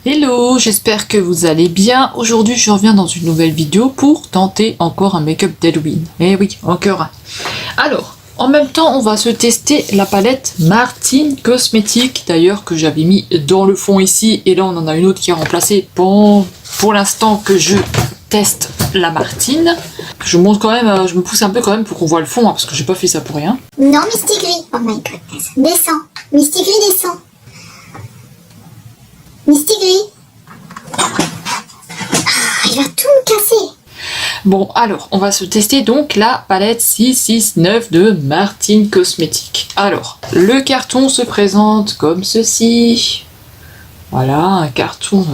Hello, j'espère que vous allez bien. Aujourd'hui, je reviens dans une nouvelle vidéo pour tenter encore un make-up d'Halloween. Eh oui, encore un. Alors, en même temps, on va se tester la palette Martine Cosmetics, d'ailleurs, que j'avais mis dans le fond ici. Et là, on en a une autre qui est remplacée pour l'instant que je teste la Martine. Je montre quand même, je me pousse un peu quand même pour qu'on voit le fond, hein, parce que j'ai pas fait ça pour rien. Non, Misty Gris. Oh my goodness. Descends. Misty Gris, descends. Misty Gris. Ah, il va tout me casser. Bon, alors, on va se tester donc la palette 669 de Martine Cosmetics. Alors, le carton se présente comme ceci. Voilà, un carton,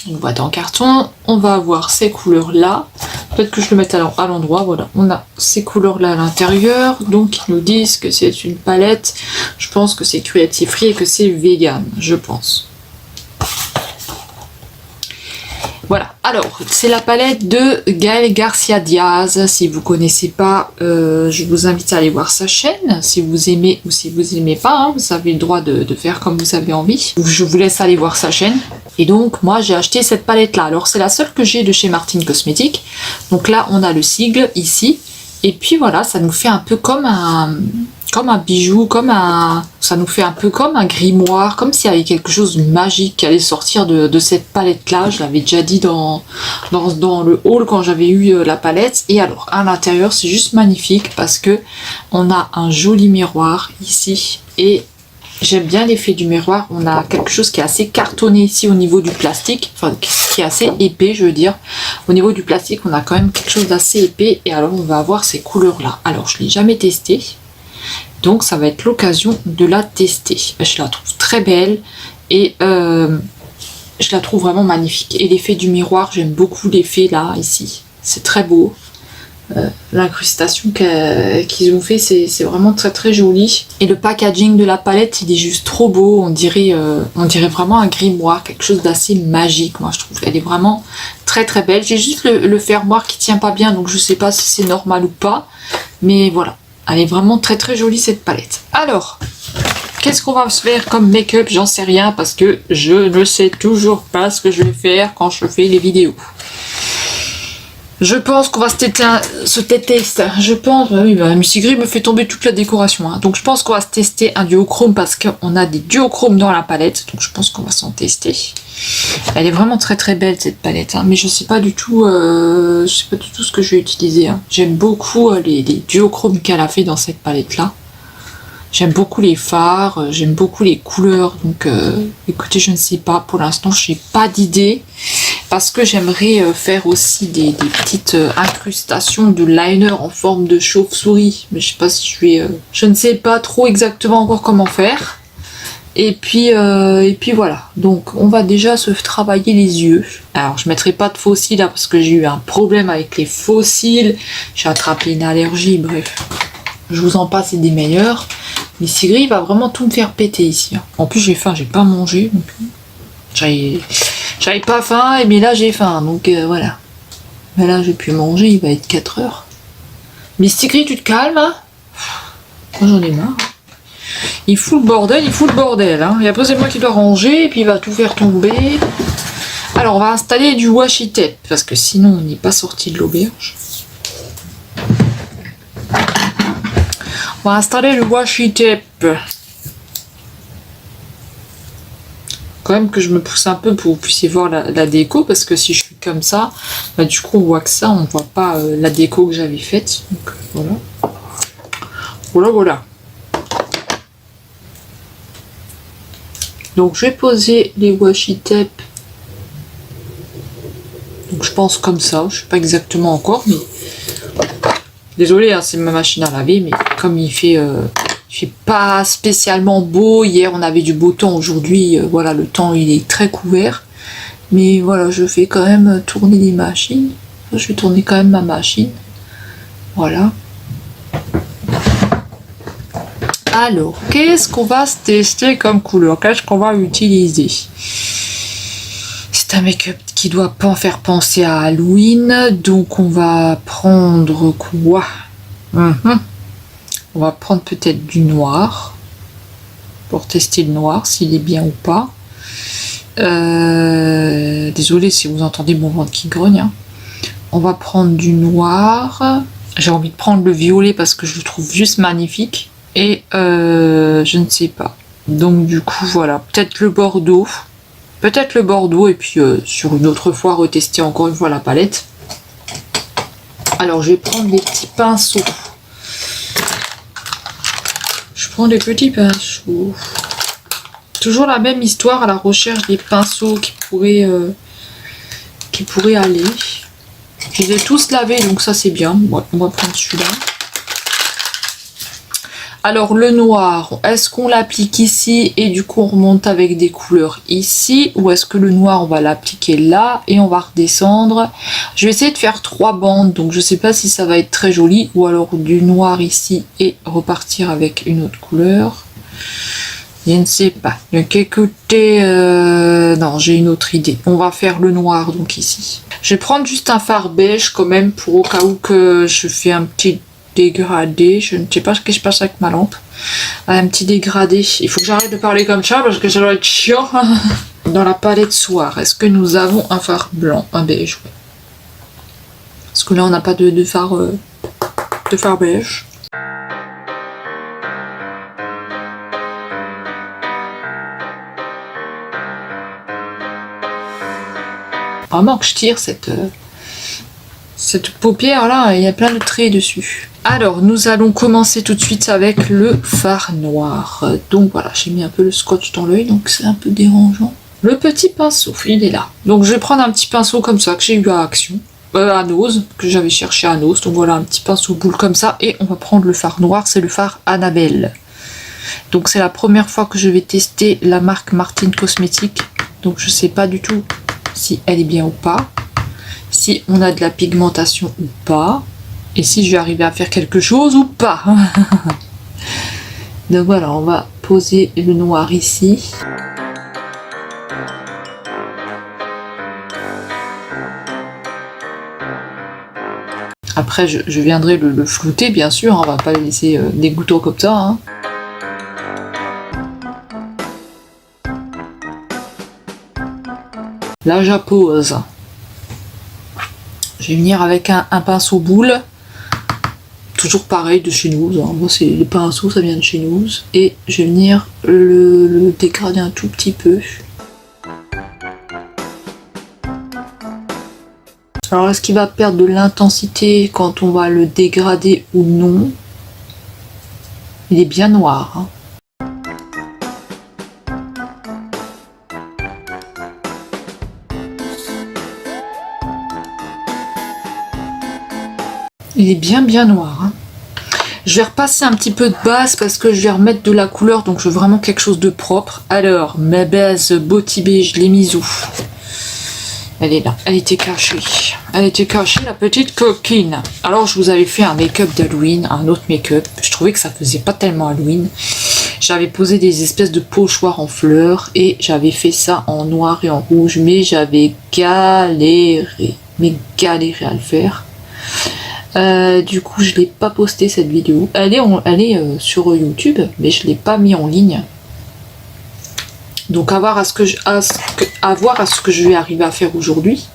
une boîte en carton. On va avoir ces couleurs-là. Peut-être que je le mette à l'endroit. Voilà, on a ces couleurs-là à l'intérieur. Donc, ils nous disent que c'est une palette. Je pense que c'est cruelty free et que c'est vegan, je pense. Voilà, alors c'est la palette de Gaël Garcia Diaz. Si vous connaissez pas, je vous invite à aller voir sa chaîne. Si vous aimez ou si vous aimez pas, hein, vous avez le droit de faire comme vous avez envie. Je vous laisse aller voir sa chaîne. Et donc moi j'ai acheté cette palette là. Alors c'est la seule que j'ai de chez Martine Cosmetics. Donc là on a le sigle ici. Et puis voilà, ça nous fait un peu comme un bijou, ça nous fait un peu comme un grimoire, comme s'il y avait quelque chose de magique qui allait sortir de cette palette là. Je l'avais déjà dit dans le haul quand j'avais eu la palette. Et alors à l'intérieur c'est juste magnifique parce que on a un joli miroir ici et j'aime bien l'effet du miroir. On a quelque chose qui est assez cartonné ici au niveau du plastique, enfin qui est assez épais je veux dire. Au niveau du plastique on a quand même quelque chose d'assez épais et alors on va avoir ces couleurs là. Alors je ne l'ai jamais testé. Donc ça va être l'occasion de la tester. Je la trouve très belle et je la trouve vraiment magnifique. Et l'effet du miroir, j'aime beaucoup l'effet là, ici. C'est très beau. L'incrustation qu'ils ont fait, c'est vraiment très très joli. Et le packaging de la palette, il est juste trop beau. On dirait vraiment un grimoire, quelque chose d'assez magique. Moi je trouve qu'elle est vraiment très très belle. J'ai juste le fermoir qui tient pas bien, donc je sais pas si c'est normal ou pas. Mais voilà. Elle est vraiment très très jolie cette palette. Alors, qu'est-ce qu'on va se faire comme make-up? J'en sais rien parce que je ne sais toujours pas ce que je vais faire quand je fais les vidéos. Je pense qu'on va se tester. Je pense, oui, Misty Gris me fait tomber toute la décoration. Hein. Donc je pense qu'on va se tester un duochrome parce qu'on a des duochromes dans la palette. Donc je pense qu'on va s'en tester. Elle est vraiment très très belle cette palette. Hein. Mais je sais pas du tout, ce que je vais utiliser. Hein. J'aime beaucoup les duochromes qu'elle a fait dans cette palette là. J'aime beaucoup les fards, j'aime beaucoup les couleurs. Donc écoutez, je ne sais pas. Pour l'instant, je n'ai pas d'idée. Parce que j'aimerais faire aussi des petites incrustations de liner en forme de chauve-souris. Mais je sais pas si je ne sais pas trop exactement encore comment faire. Et puis voilà. Donc on va déjà se travailler les yeux. Alors je mettrai pas de faux cils là parce que j'ai eu un problème avec les faux cils. J'ai attrapé une allergie, bref. Je vous en passe et des meilleurs. Mais Misty Gris va vraiment tout me faire péter ici. En plus j'ai faim, j'ai pas mangé. Donc j'avais pas faim, mais là j'ai faim, donc voilà. Mais là j'ai pu manger, il va être 4 heures. Misty Gris, tu te calmes, hein? Moi j'en ai marre. Il fout le bordel, hein. Et après c'est moi qui dois ranger, et puis il va tout faire tomber. Alors on va installer du washi tape, parce que sinon on n'est pas sorti de l'auberge. On va installer le washi tape. Quand même que je me pousse un peu pour que vous puissiez voir la déco, parce que si je suis comme ça, bah, du coup on voit que ça, on voit pas la déco que j'avais faite. Donc voilà. Voilà. Donc je vais poser les washi tape. Donc je pense comme ça, je sais pas exactement encore, mais désolé, hein, c'est ma machine à laver, mais comme il fait pas spécialement beau. Hier on avait du beau temps, aujourd'hui voilà, le temps il est très couvert, mais voilà, je fais quand même tourner les machines. Je vais tourner quand même ma machine, voilà. Alors qu'est-ce qu'on va se tester comme couleur, qu'est-ce qu'on va utiliser? C'est un make-up qui doit pas en faire penser à Halloween, donc on va prendre quoi? On va prendre peut-être du noir pour tester le noir, s'il est bien ou pas. Désolée si vous entendez mon ventre qui grogne. Hein. On va prendre du noir. J'ai envie de prendre le violet parce que je le trouve juste magnifique. Et je ne sais pas. Donc du coup voilà, peut-être le bordeaux. Peut-être le bordeaux et puis sur une autre fois retester encore une fois la palette. Alors je vais prendre des petits pinceaux. Je prends des petits pinceaux. Toujours la même histoire à la recherche des pinceaux qui pourraient aller. Je les ai tous lavés donc ça c'est bien. On va prendre celui-là. Alors le noir, est-ce qu'on l'applique ici et du coup on remonte avec des couleurs ici, ou est-ce que le noir on va l'appliquer là et on va redescendre? Je vais essayer de faire 3 bandes, donc je sais pas si ça va être très joli, ou alors du noir ici et repartir avec une autre couleur. Je ne sais pas. Donc écoutez, non, j'ai une autre idée. On va faire le noir donc ici. Je vais prendre juste un fard beige quand même pour au cas où que je fais un petit dégradé. Je ne sais pas ce qui se passe avec ma lampe. Un petit dégradé. Il faut que j'arrête de parler comme ça parce que ça doit être chiant. Dans la palette soir, est-ce que nous avons un fard blanc, un beige? Parce que là on n'a pas de fard beige. Vraiment que je tire cette paupière là, il y a plein de traits dessus. Alors nous allons commencer tout de suite avec le fard noir. Donc voilà, j'ai mis un peu le scotch dans l'œil, donc c'est un peu dérangeant. Le petit pinceau, il est là. Donc je vais prendre un petit pinceau comme ça que j'ai eu à Action, à Nose, que j'avais cherché à Nose. Donc voilà, un petit pinceau boule comme ça, et on va prendre le fard noir, c'est le fard Annabelle. Donc c'est la première fois que je vais tester la marque Martin Cosmetics, donc je sais pas du tout si elle est bien ou pas, si on a de la pigmentation ou pas, et si je vais arriver à faire quelque chose ou pas. Donc voilà, on va poser le noir ici. Après je viendrai le flouter bien sûr, on va pas le laisser dégoûtant comme ça. Hein. Là j'appose. Je vais venir avec un pinceau boule. Toujours pareil de chez nous. Hein. Moi c'est les pinceaux, ça vient de chez nous. Et je vais venir le dégrader un tout petit peu. Alors est-ce qu'il va perdre de l'intensité quand on va le dégrader ou non? Il est bien noir. Hein. Il est bien noir. Hein. Je vais repasser un petit peu de base parce que je vais remettre de la couleur, donc je veux vraiment quelque chose de propre. Alors, ma base Beauty Beige, je l'ai mise où? Elle est là. Elle était cachée. Elle était cachée, la petite coquine. Alors, je vous avais fait un make-up d'Halloween, un autre make-up. Je trouvais que ça faisait pas tellement Halloween. J'avais posé des espèces de pochoirs en fleurs et j'avais fait ça en noir et en rouge, mais j'avais galéré à le faire. Du coup je l'ai pas posté cette vidéo, elle est sur YouTube mais je l'ai pas mis en ligne, donc à voir à ce que je vais arriver à faire aujourd'hui,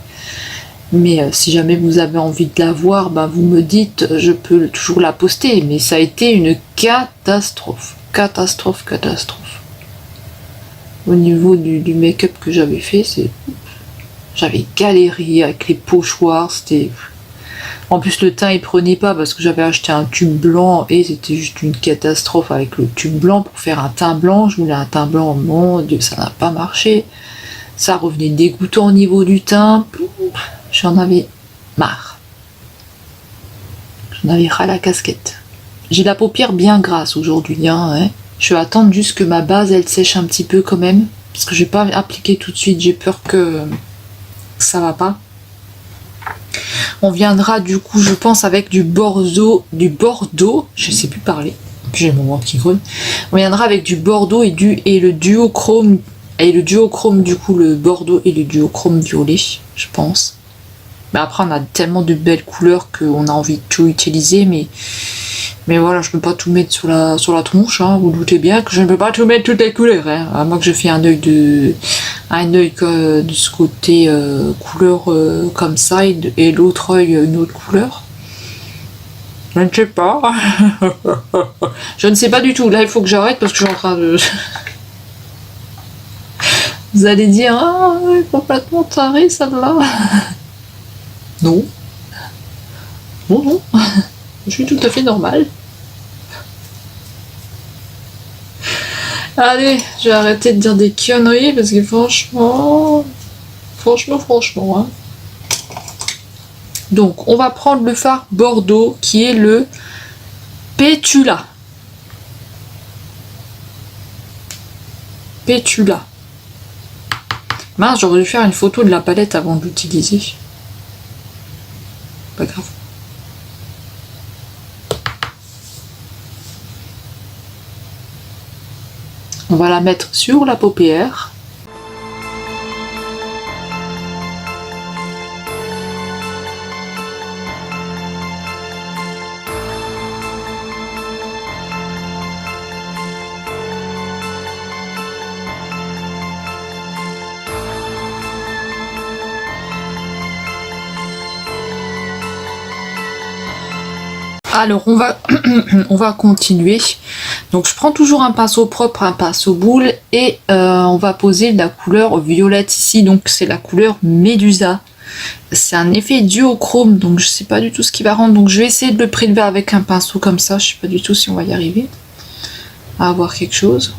mais si jamais vous avez envie de la voir, bah, vous me dites, je peux toujours la poster, mais ça a été une catastrophe au niveau du make-up que j'avais fait. J'avais galéré avec les pochoirs, c'était... En plus le teint il prenait pas parce que j'avais acheté un tube blanc et c'était juste une catastrophe avec le tube blanc. Pour faire un teint blanc, je voulais un teint blanc, mon Dieu, ça n'a pas marché. Ça revenait dégoûtant au niveau du teint. J'en avais marre. J'en avais ras la casquette. J'ai la paupière bien grasse aujourd'hui. Hein. Je vais attendre juste que ma base elle sèche un petit peu quand même. Parce que je vais pas appliquer tout de suite, j'ai peur que ça va pas. On viendra du coup, je pense, avec du bordeaux, je sais plus parler, j'ai mon ventre qui grogne. On viendra avec du bordeaux et le duochrome, du coup le bordeaux et le duochrome violet, je pense. Mais après on a tellement de belles couleurs qu'on a envie de tout utiliser, mais Mais voilà, je peux pas tout mettre sur la tronche, hein. Vous doutez bien que je ne peux pas tout mettre toutes les couleurs, hein. À moins que je fais un œil de ce côté couleur comme ça et l'autre œil une autre couleur. Je ne sais pas. Je ne sais pas du tout. Là, il faut que j'arrête parce que je suis en train de... Vous allez dire, ah, complètement taré, celle-là. Non. Non, non. Je suis tout à fait normale. Allez, je vais arrêter de dire des conneries parce que franchement... Franchement, hein. Donc, on va prendre le fard Bordeaux qui est le Pétula. Pétula. Mince, j'aurais dû faire une photo de la palette avant de l'utiliser. Pas grave. On va la mettre sur la paupière. Alors on va continuer. Donc je prends toujours un pinceau propre, un pinceau boule et on va poser de la couleur violette ici. Donc c'est la couleur Médusa. C'est un effet duochrome, donc je sais pas du tout ce qui va rendre. Donc je vais essayer de le prélever avec un pinceau comme ça. Je sais pas du tout si on va y arriver à avoir quelque chose.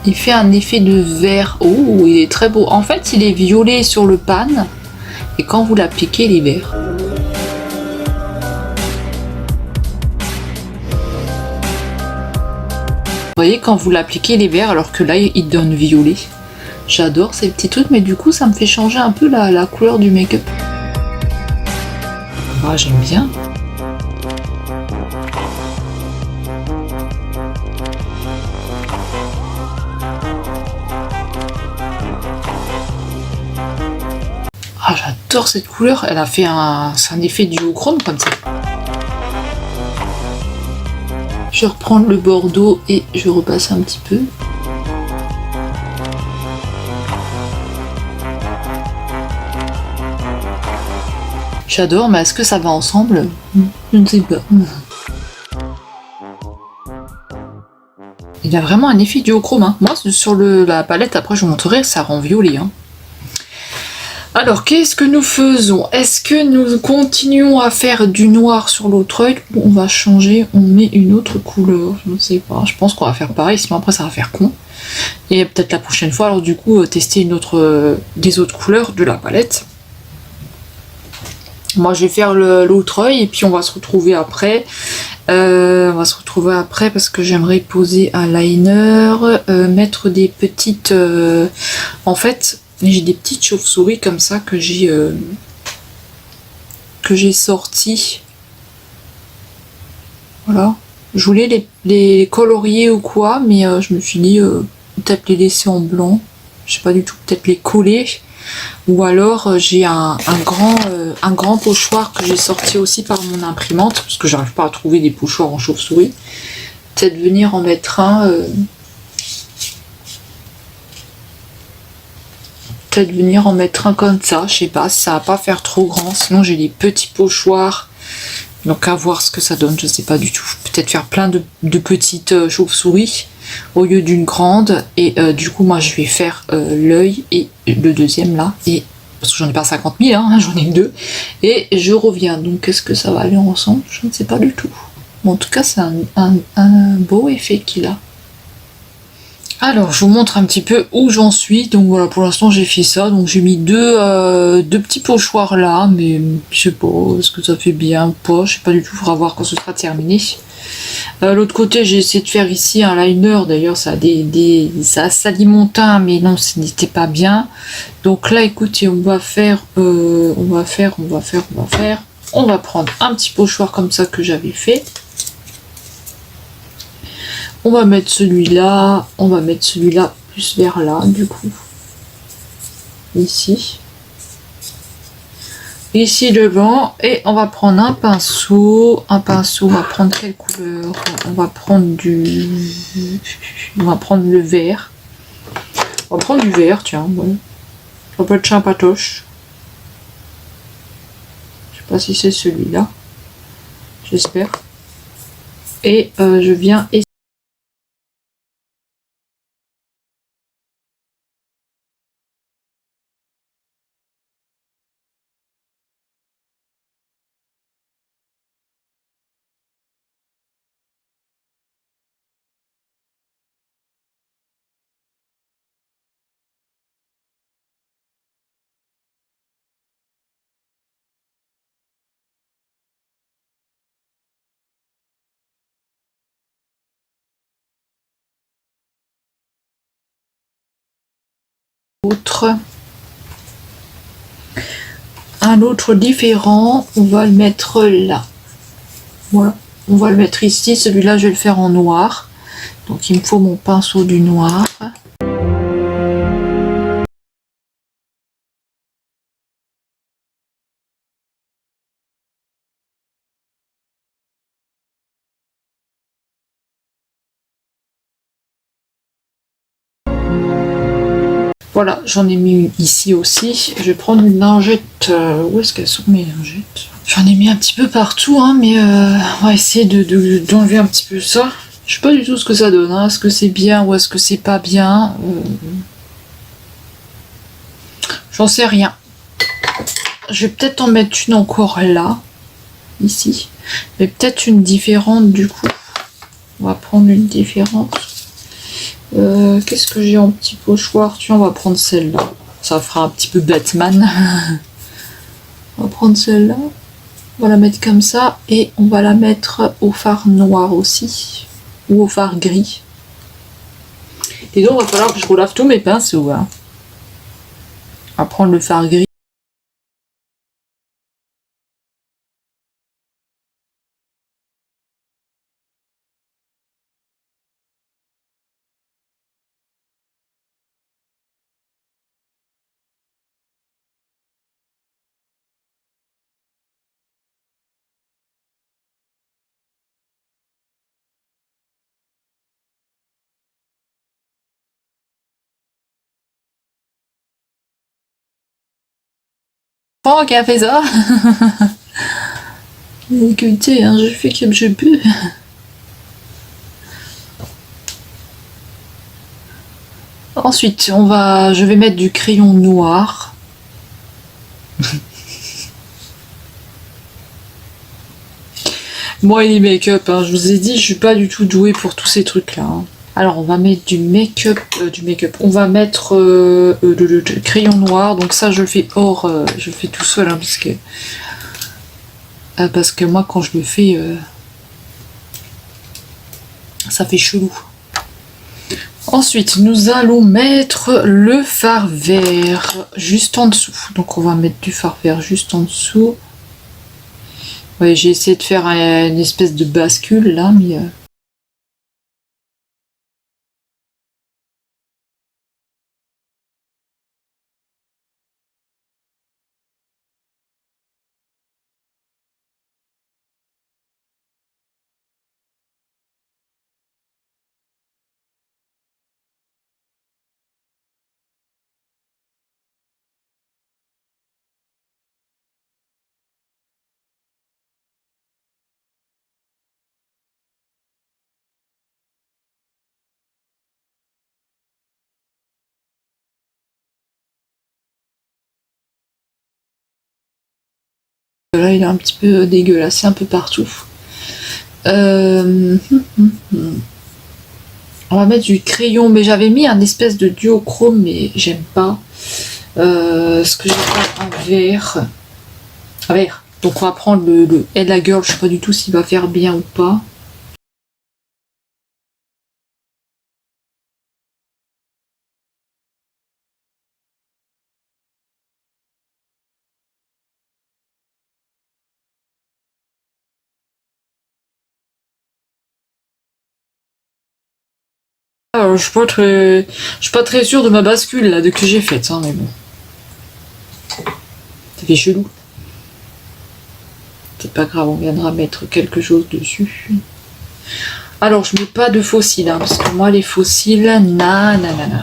Il fait un effet de vert. Oh, il est très beau. En fait, il est violet sur le pan. Et quand vous l'appliquez, il est vert. Vous voyez, quand vous l'appliquez, il est vert, alors que là, il donne violet. J'adore ces petits trucs, mais du coup, ça me fait changer un peu la couleur du make-up. Ah, j'aime bien. Ah, j'adore cette couleur. Elle a fait c'est un effet duochrome comme ça. Je vais reprendre le bordeaux et je repasse un petit peu. J'adore, mais est-ce que ça va ensemble? Je ne sais pas. Il a vraiment un effet duochrome, hein. Moi, sur la palette, après je vous montrerai, ça rend violet, hein. Alors, qu'est-ce que nous faisons? Est-ce que nous continuons à faire du noir sur l'autre œil? On va changer, on met une autre couleur, je ne sais pas. Je pense qu'on va faire pareil, sinon après ça va faire con. Et peut-être la prochaine fois, alors du coup, tester des autres couleurs de la palette. Moi, je vais faire l'autre œil et puis on va se retrouver après. Parce que j'aimerais poser un liner, mettre des petites... En fait... j'ai des petites chauves-souris comme ça que j'ai sorties. Voilà. Je voulais les colorier ou quoi, mais je me suis dit peut-être les laisser en blanc. Je sais pas du tout, peut-être les coller. Ou alors j'ai un grand pochoir que j'ai sorti aussi par mon imprimante, parce que j'arrive pas à trouver des pochoirs en chauve-souris. Peut-être venir en mettre un... peut-être venir en mettre un comme ça, je sais pas, ça va pas faire trop grand, sinon j'ai des petits pochoirs, donc à voir ce que ça donne, je sais pas du tout. Peut-être faire plein de petites chauves-souris au lieu d'une grande, et du coup moi je vais faire l'œil et le deuxième là, et parce que j'en ai pas 50 000, hein, j'en ai que 2, et je reviens. Donc est-ce que ça va aller ensemble? Je ne sais pas du tout. Bon, en tout cas c'est un beau effet qu'il a. Alors, je vous montre un petit peu où j'en suis. Donc voilà, pour l'instant j'ai fait ça. Donc j'ai mis deux petits pochoirs là, mais je sais pas, est-ce que ça fait bien ou pas? Je sais pas du tout, il faudra voir quand ce sera terminé. L'autre côté, j'ai essayé de faire ici un liner. D'ailleurs, ça a sali mon teint, mais non, ce n'était pas bien. Donc là, écoutez, on va prendre un petit pochoir comme ça que j'avais fait. On va mettre celui-là plus vers là, du coup. Ici. ici devant, et on va prendre un pinceau. Un pinceau, on va prendre quelle couleur? On va prendre on va prendre le vert. On va prendre du vert, tiens, bon. Un peu de champatoche. Je sais pas si c'est celui-là. J'espère. Et je viens essayer. Un autre différent, on va le mettre là. Voilà, on va le mettre ici. Celui-là, je vais le faire en noir. Donc, il me faut mon pinceau du noir. Voilà, j'en ai mis une ici aussi. Je vais prendre une lingette. Où est-ce qu'elles sont mes lingettes? J'en ai mis un petit peu partout, hein, mais on va essayer d'enlever un petit peu ça. Je sais pas du tout ce que ça donne. Hein. Est-ce que c'est bien ou est-ce que c'est pas bien? J'en sais rien. Je vais peut-être en mettre une encore là, ici. Mais peut-être une différente du coup. On va prendre une différente. Qu'est-ce que j'ai en petit pochoir? Tiens, on va prendre celle-là. Ça fera un petit peu Batman. On va prendre celle-là. On va la mettre comme ça. Et on va la mettre au fard noir aussi. Ou au fard gris. Et donc, il va falloir que je relave tous mes pinceaux. Hein. On va prendre le fard gris. Oh, qui a fait ça? Écoutez, hein, je fais comme je peux. Ensuite, je vais mettre du crayon noir. Moi et les make-up, hein, je vous ai dit, je suis pas du tout douée pour tous ces trucs-là. Hein. Alors, on va mettre du make-up, On va mettre le crayon noir. Donc ça, je le fais je le fais tout seul, hein, parce que moi, quand je le fais, ça fait chelou. Ensuite, nous allons mettre le fard vert juste en dessous. Donc, on va mettre du fard vert juste en dessous. Ouais, j'ai essayé de faire une espèce de bascule là, mais... Là, il est un petit peu dégueulasse, c'est un peu partout. On va mettre du crayon, mais j'avais mis un espèce de duochrome, mais j'aime pas. Ce que j'ai fait en vert. Un vert. Donc on va prendre le Ella Girl, je sais pas du tout s'il va faire bien ou pas. Je suis pas très sûre de ma bascule là, que j'ai faite, hein, mais bon. Ça fait chelou. C'est pas grave, on viendra mettre quelque chose dessus. Alors, je mets pas de fossiles, hein, parce que moi, les fossiles,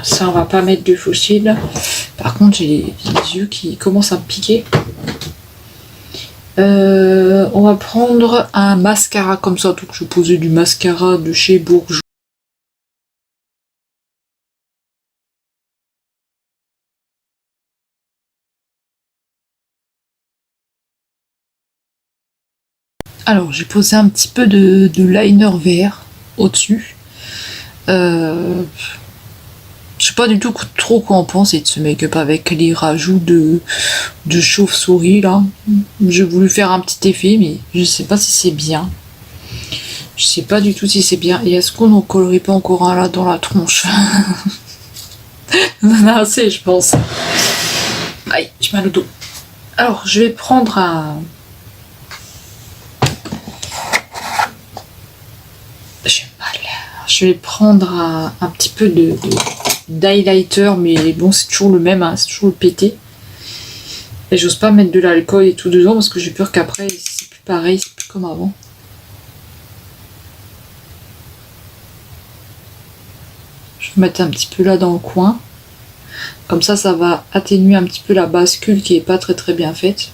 ça, on va pas mettre de fossiles. Par contre, j'ai les yeux qui commencent à me piquer. On va prendre un mascara comme ça, donc je posais du mascara de chez Bourjois. Alors, j'ai posé un petit peu de liner vert au-dessus. Je sais pas du tout trop quoi en penser de ce make-up avec les rajouts de chauve-souris là. J'ai voulu faire un petit effet, mais je sais pas si c'est bien. Je sais pas du tout si c'est bien. Et est-ce qu'on n'en collerait pas encore un là dans la tronche? On en a assez, je pense. Aïe, j'ai mal au dos. Alors, je vais prendre un... J'ai mal. Je vais prendre un petit peu d'highlighter, mais bon, c'est toujours le même, hein, c'est toujours le pété. Et j'ose pas mettre de l'alcool et tout dedans parce que j'ai peur qu'après, c'est plus pareil, c'est plus comme avant. Je vais mettre un petit peu là dans le coin. Comme ça va atténuer un petit peu la bascule qui est pas très bien faite.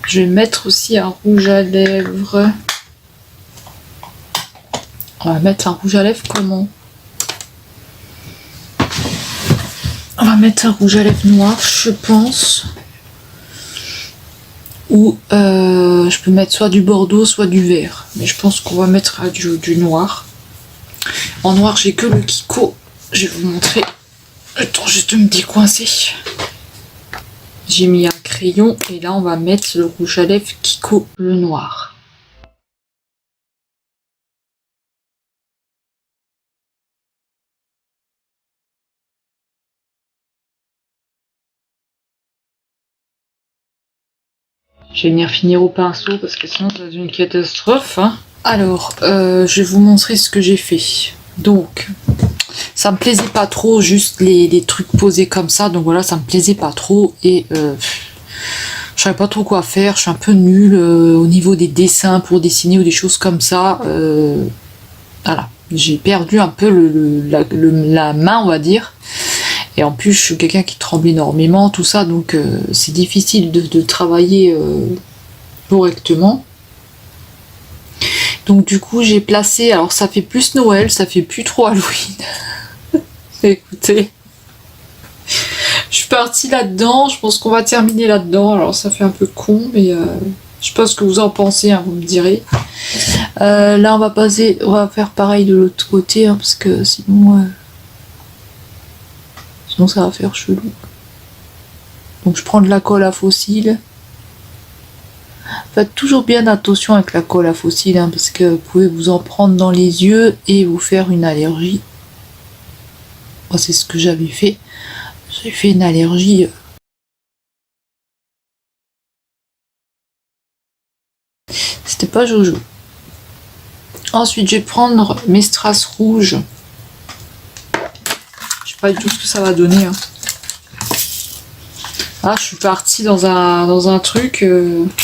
Je vais mettre aussi un rouge à lèvres. On va mettre un rouge à lèvres comment? On va mettre un rouge à lèvres noir, je pense. Ou je peux mettre soit du bordeaux, soit du vert. Mais je pense qu'on va mettre du noir. En noir, j'ai que le Kiko. Je vais vous montrer. Attends, juste de me décoincer. J'ai mis un crayon et là, on va mettre le rouge à lèvres Kiko, le noir. Je vais venir finir au pinceau parce que sinon ça va être une catastrophe. Hein. Alors, je vais vous montrer ce que j'ai fait. Donc, ça me plaisait pas trop, juste les trucs posés comme ça. Donc voilà, ça me plaisait pas trop. Et je savais pas trop quoi faire. Je suis un peu nulle au niveau des dessins pour dessiner ou des choses comme ça. Voilà, j'ai perdu un peu la main, on va dire. Et en plus, je suis quelqu'un qui tremble énormément, tout ça, donc c'est difficile de travailler correctement. Donc du coup, j'ai placé, alors ça fait plus Noël, ça fait plus trop Halloween. Écoutez, je suis partie là-dedans, je pense qu'on va terminer là-dedans. Alors ça fait un peu con, mais je sais pas ce que vous en pensez, hein, vous me direz. Là, on va faire pareil de l'autre côté, hein, parce que sinon ça va faire chelou. Donc je prends de la colle à fossile. Faites toujours bien attention avec la colle à fossile, hein, parce que vous pouvez vous en prendre dans les yeux et vous faire une allergie. Moi, c'est ce que j'avais fait. J'ai fait une allergie. C'était pas jojo. Ensuite, je vais prendre mes strass rouges. Je sais pas du tout ce que ça va donner. Hein. Ah, je suis partie dans un truc,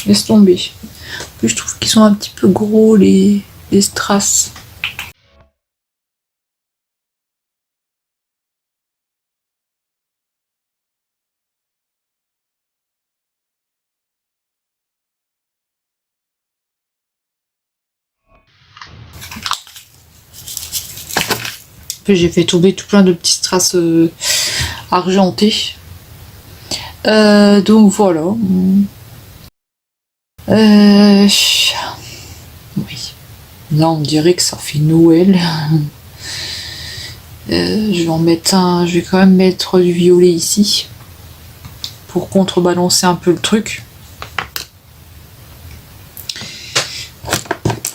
laisse tomber. En plus, je trouve qu'ils sont un petit peu gros, les strass. Puis j'ai fait tomber tout plein de petits strass argentés. Donc voilà. Oui. Là, on dirait que ça fait Noël. Je vais quand même mettre du violet ici pour contrebalancer un peu le truc.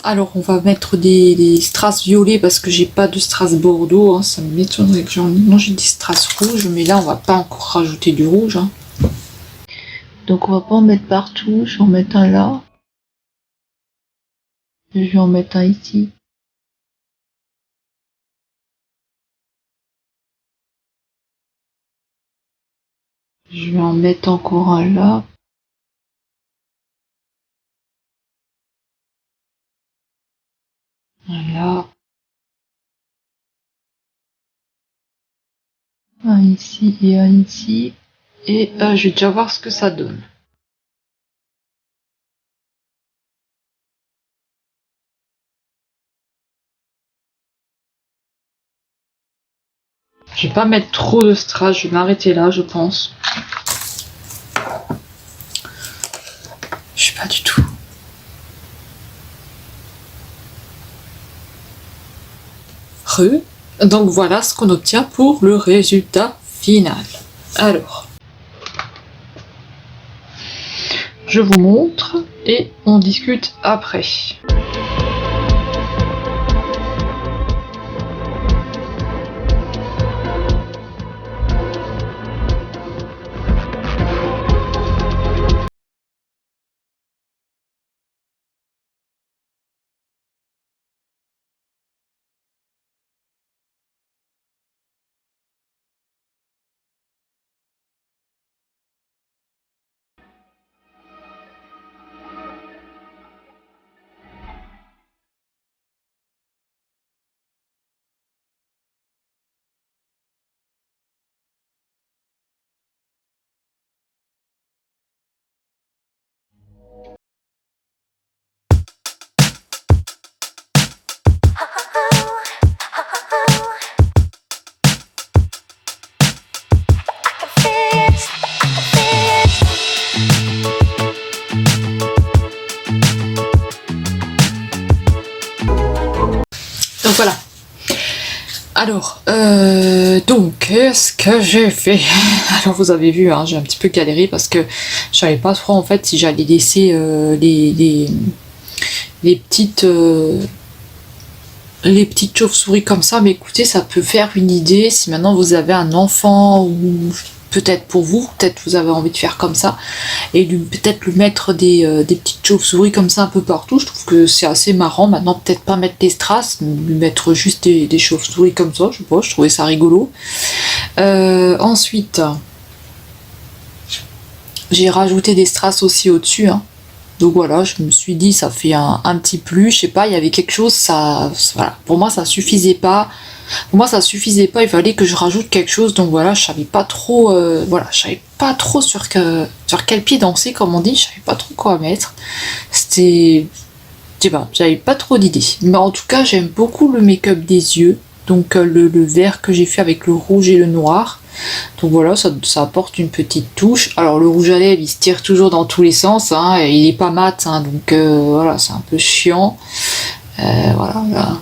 Alors, on va mettre des strass violets parce que j'ai pas de strass bordeaux. Hein. Ça m'étonnerait que j'en ai. Non, j'ai des strass rouges, mais là, on va pas encore rajouter du rouge. Hein. Donc, on va pas en mettre partout. Je vais en mettre un là. Je vais en mettre un ici. Je vais en mettre encore un là. Voilà. Un ici et un ici. Et je vais déjà voir ce que ça donne. Je vais pas mettre trop de strass, je vais m'arrêter là, je pense. Je sais pas du tout. Donc voilà ce qu'on obtient pour le résultat final. Alors, je vous montre et on discute après. Donc voilà. Alors, donc, ce que j'ai fait. Alors, vous avez vu, hein, j'ai un petit peu galéré parce que je savais pas trop en fait si j'allais laisser les petites chauves-souris comme ça. Mais écoutez, ça peut faire une idée si maintenant vous avez un enfant ou peut-être pour vous, peut-être vous avez envie de faire comme ça et peut-être lui mettre des petites chauves-souris comme ça un peu partout. Je trouve que c'est assez marrant. Maintenant, peut-être pas mettre des strass, lui mettre juste des chauves-souris comme ça, je sais pas, je trouvais ça rigolo. Ensuite, j'ai rajouté des strass aussi au-dessus, hein. Donc voilà, je me suis dit ça fait un petit plus, je sais pas, il y avait quelque chose, ça, voilà, pour moi ça suffisait pas. Pour moi ça suffisait pas, il fallait que je rajoute quelque chose, donc voilà, je savais pas trop, je savais pas trop sur quel pied danser, comme on dit, je savais pas trop quoi mettre. C'était, je sais pas, j'avais pas trop d'idées. Mais en tout cas, j'aime beaucoup le make-up des yeux, donc le vert que j'ai fait avec le rouge et le noir. Donc voilà, ça apporte une petite touche. Alors le rouge à lèvres, il se tire toujours dans tous les sens, hein, et il est pas mat, hein, donc voilà, c'est un peu chiant. Voilà, là.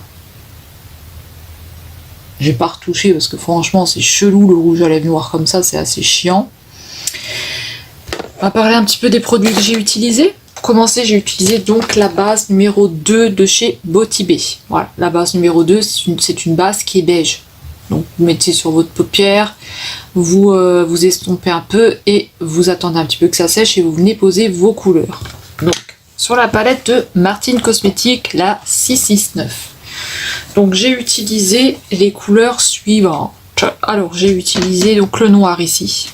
J'ai pas retouché parce que franchement c'est chelou le rouge à lèvres noir comme ça, c'est assez chiant. On va parler un petit peu des produits que j'ai utilisés. Pour commencer, j'ai utilisé donc la base numéro 2 de chez Botibé. Voilà, la base numéro 2, c'est une base qui est beige. Donc vous mettez sur votre paupière, vous estompez un peu et vous attendez un petit peu que ça sèche et vous venez poser vos couleurs. Donc sur la palette de Martine Cosmetics, la 669. Donc j'ai utilisé les couleurs suivantes. Alors j'ai utilisé donc le noir ici,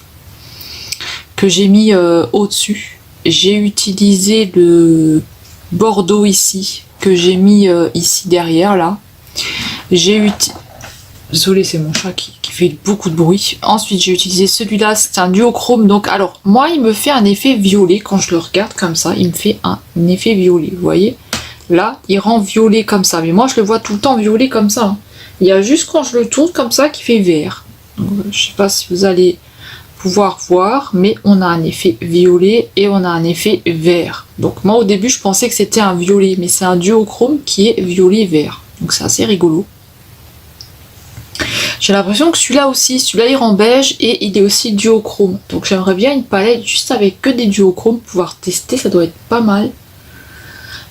que j'ai mis au-dessus. J'ai utilisé le bordeaux ici, que j'ai mis ici derrière là. Désolée, c'est mon chat qui fait beaucoup de bruit. Ensuite, j'ai utilisé celui-là, c'est un duochrome. Donc, alors, moi, il me fait un effet violet. Quand je le regarde comme ça, il me fait un effet violet. Vous voyez? Là, il rend violet comme ça. Mais moi, je le vois tout le temps violet comme ça, hein. Il y a juste quand je le tourne comme ça qui fait vert. Donc, je sais pas si vous allez pouvoir voir, mais on a un effet violet et on a un effet vert. Donc, moi, au début, je pensais que c'était un violet, mais c'est un duochrome qui est violet-vert. Donc, c'est assez rigolo. J'ai l'impression que celui-là aussi, celui-là il rend beige et il est aussi duochrome. Donc j'aimerais bien une palette juste avec que des duochromes, pouvoir tester, ça doit être pas mal.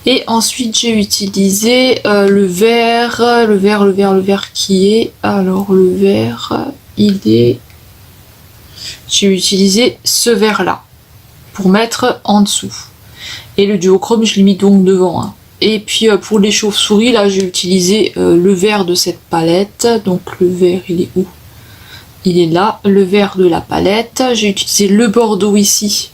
Et ensuite j'ai utilisé le vert qui est... Alors le vert, il est... J'ai utilisé ce vert là pour mettre en dessous. Et le duochrome je l'ai mis donc devant, hein. Et puis pour les chauves-souris, là j'ai utilisé le vert de cette palette. Donc le vert, il est où? Il est là, le vert de la palette. J'ai utilisé le bordeaux ici,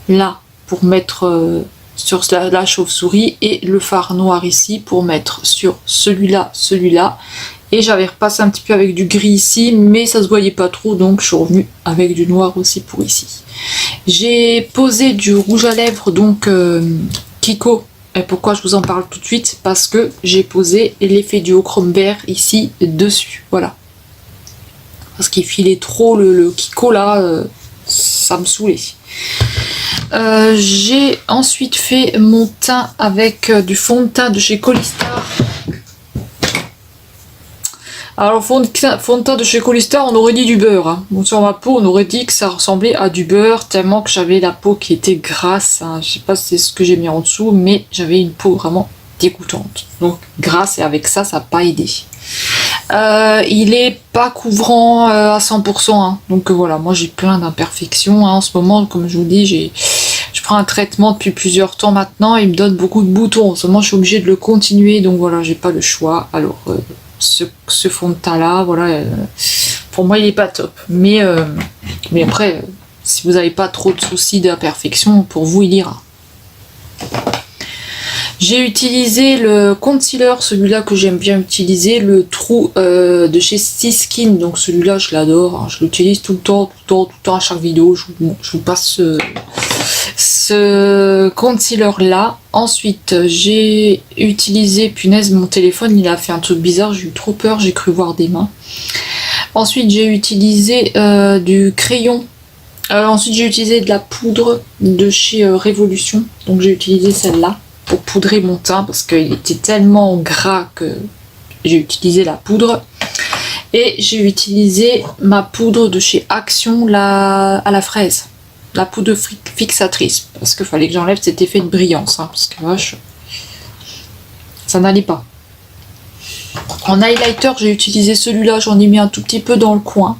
là, pour mettre sur la chauve-souris et le fard noir ici pour mettre sur celui-là, celui-là. Et j'avais repassé un petit peu avec du gris ici, mais ça se voyait pas trop, donc je suis revenue avec du noir aussi pour ici. J'ai posé du rouge à lèvres, donc Kiko. Et pourquoi je vous en parle tout de suite? Parce que j'ai posé l'effet du chrome vert ici dessus, voilà. Parce qu'il filait trop le Kiko là, ça me saoulait. J'ai ensuite fait mon teint avec du fond de teint de chez Colistar. Alors fond de teint de chez Colistar, on aurait dit du beurre. Hein. Bon, sur ma peau, on aurait dit que ça ressemblait à du beurre, tellement que j'avais la peau qui était grasse. Hein. Je sais pas si c'est ce que j'ai mis en dessous, mais j'avais une peau vraiment dégoûtante. Donc grasse, et avec ça, ça n'a pas aidé. Il est pas couvrant à 100%. Hein. Donc voilà, moi j'ai plein d'imperfections. Hein. En ce moment, comme je vous dis, je prends un traitement depuis plusieurs temps maintenant. Il me donne beaucoup de boutons. En ce moment, je suis obligée de le continuer. Donc voilà, j'ai pas le choix. Alors... ce fond de teint là, voilà, pour moi il est pas top, mais après si vous n'avez pas trop de soucis d'imperfection, pour vous il ira. J'ai utilisé le concealer, celui-là que j'aime bien utiliser, le True de chez Skin, donc celui-là je l'adore, hein. Je l'utilise tout le temps à chaque vidéo, je vous passe ce concealer là. Ensuite j'ai utilisé, punaise mon téléphone il a fait un truc bizarre, j'ai eu trop peur, j'ai cru voir des mains. Ensuite j'ai utilisé du crayon, ensuite j'ai utilisé de la poudre de chez Révolution, donc j'ai utilisé celle-là pour poudrer mon teint parce qu'il était tellement gras que j'ai utilisé la poudre. Et j'ai utilisé ma poudre de chez Action à la fraise, la poudre fixatrice, parce qu'il fallait que j'enlève cet effet de brillance, hein, parce que vache, ça n'allait pas. En highlighter, j'ai utilisé celui-là, j'en ai mis un tout petit peu dans le coin,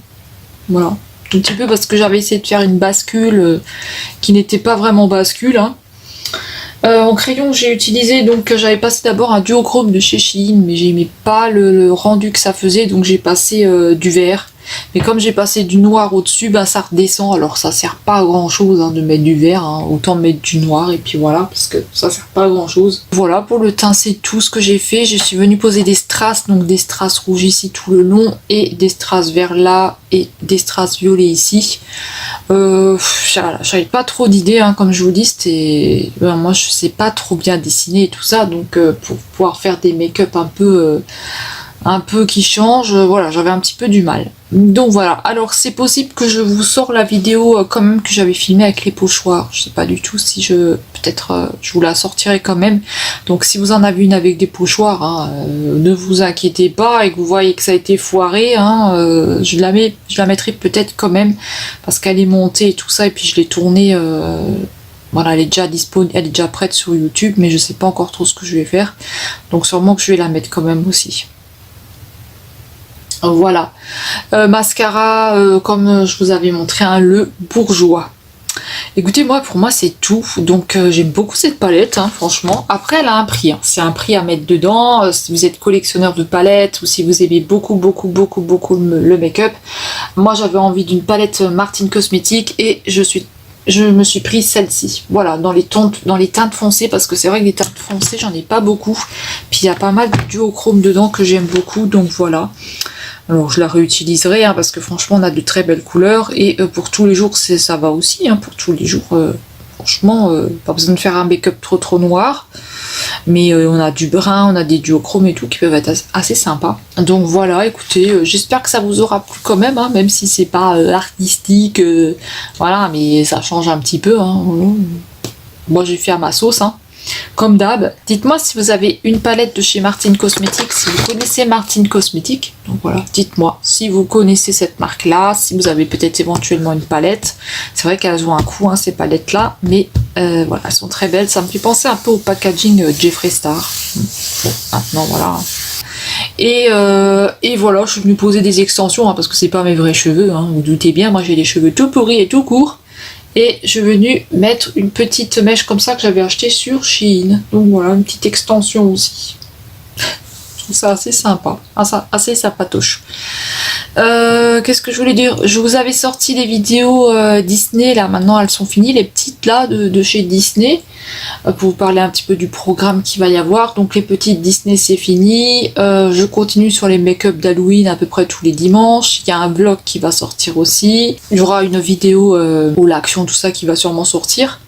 voilà, tout petit peu parce que j'avais essayé de faire une bascule qui n'était pas vraiment bascule, hein. En crayon, j'ai utilisé, donc j'avais passé d'abord un duochrome de chez Shein, mais j'aimais pas le rendu que ça faisait, donc j'ai passé du vert. Mais comme j'ai passé du noir au-dessus, ben ça redescend, alors ça sert pas à grand chose hein, de mettre du vert, hein. Autant mettre du noir et puis voilà, parce que ça sert pas à grand chose. Voilà, pour le teint c'est tout ce que j'ai fait. Je suis venue poser des strass, donc des strass rouges ici tout le long et des strass verts là et des strass violets ici. J'avais pas trop d'idées, hein, comme je vous dis, c'était... moi je sais pas trop bien dessiner et tout ça, donc pour pouvoir faire des make-up un peu qui change, voilà, j'avais un petit peu du mal. Donc voilà, alors c'est possible que je vous sors la vidéo quand même que j'avais filmée avec les pochoirs. Je sais pas du tout si peut-être je vous la sortirai quand même. Donc si vous en avez une avec des pochoirs, hein, ne vous inquiétez pas, et que vous voyez que ça a été foiré, hein, je la mettrai peut-être quand même, parce qu'elle est montée et tout ça, et puis je l'ai tournée, voilà, elle est déjà disponible, elle est déjà prête sur YouTube, mais je sais pas encore trop ce que je vais faire. Donc sûrement que je vais la mettre quand même aussi. Voilà, mascara, comme je vous avais montré, hein, le Bourjois. Écoutez, pour moi c'est tout, donc j'aime beaucoup cette palette, hein, franchement. Après elle a un prix, hein. C'est un prix à mettre dedans, si vous êtes collectionneur de palettes ou si vous aimez beaucoup le make-up. Moi j'avais envie d'une palette Martin Cosmetics et je me suis pris celle-ci, voilà, dans les teintes foncées, parce que c'est vrai que les teintes foncées j'en ai pas beaucoup, puis il y a pas mal de duochrome dedans que j'aime beaucoup, donc voilà. Alors je la réutiliserai, hein, parce que franchement on a de très belles couleurs, et pour tous les jours ça va aussi, hein, pour tous les jours, franchement pas besoin de faire un make-up trop noir, mais on a du brun, on a des duochromes et tout qui peuvent être assez sympas. Donc voilà, écoutez, j'espère que ça vous aura plu quand même, hein, même si c'est pas artistique, voilà, mais ça change un petit peu, hein. Moi j'ai fait à ma sauce, hein. Comme d'hab, dites-moi si vous avez une palette de chez Martin Cosmetics, si vous connaissez Martin Cosmetics, donc voilà, dites-moi si vous connaissez cette marque là, si vous avez peut-être éventuellement une palette. C'est vrai qu'elles ont un coût, hein, ces palettes là, mais voilà, elles sont très belles, ça me fait penser un peu au packaging Jeffree Star. Bon, maintenant voilà. Et voilà, je suis venue poser des extensions, hein, parce que c'est pas mes vrais cheveux, hein, vous doutez bien, moi j'ai les cheveux tout pourris et tout courts. Et je suis venue mettre une petite mèche comme ça que j'avais acheté sur Shein. Donc voilà, une petite extension aussi. trouve ça assez sympa, assez sympatoche. Qu'est-ce que je voulais dire? Je vous avais sorti des vidéos Disney, là maintenant elles sont finies, les petites là de chez Disney, pour vous parler un petit peu du programme qu'il va y avoir. Donc les petites Disney c'est fini, je continue sur les make-up d'Halloween à peu près tous les dimanches, il y a un vlog qui va sortir aussi, il y aura une vidéo pour l'action, tout ça qui va sûrement sortir.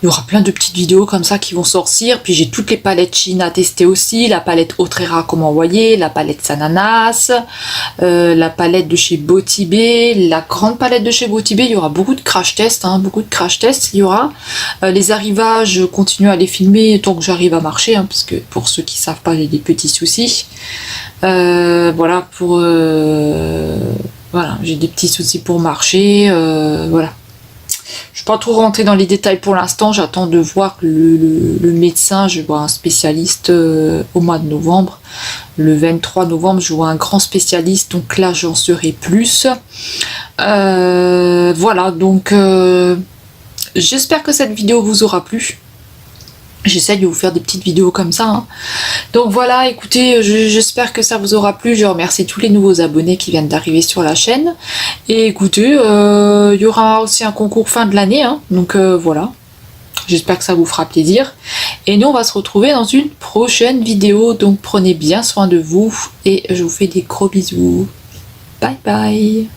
Il y aura plein de petites vidéos comme ça qui vont sortir. Puis j'ai toutes les palettes Chine à tester aussi. La palette Autrera comme envoyé, la palette Sananas, la palette de chez Botibé, la grande palette de chez Botibé. Il y aura beaucoup de crash tests, beaucoup de crash tests. Il y aura les arrivages, je continue à les filmer tant que j'arrive à marcher, parce que pour ceux qui savent pas, j'ai des petits soucis. Voilà, voilà, j'ai des petits soucis pour marcher. Voilà. Je ne vais pas trop rentrer dans les détails pour l'instant, j'attends de voir le médecin, je vois un spécialiste au mois de novembre. Le 23 novembre, je vois un grand spécialiste, donc là j'en saurai plus. Voilà, donc j'espère que cette vidéo vous aura plu. J'essaie de vous faire des petites vidéos comme ça. Donc voilà, écoutez, j'espère que ça vous aura plu. Je remercie tous les nouveaux abonnés qui viennent d'arriver sur la chaîne. Et écoutez, il y aura aussi un concours fin de l'année. Donc voilà, j'espère que ça vous fera plaisir. Et nous, on va se retrouver dans une prochaine vidéo. Donc prenez bien soin de vous et je vous fais des gros bisous. Bye bye.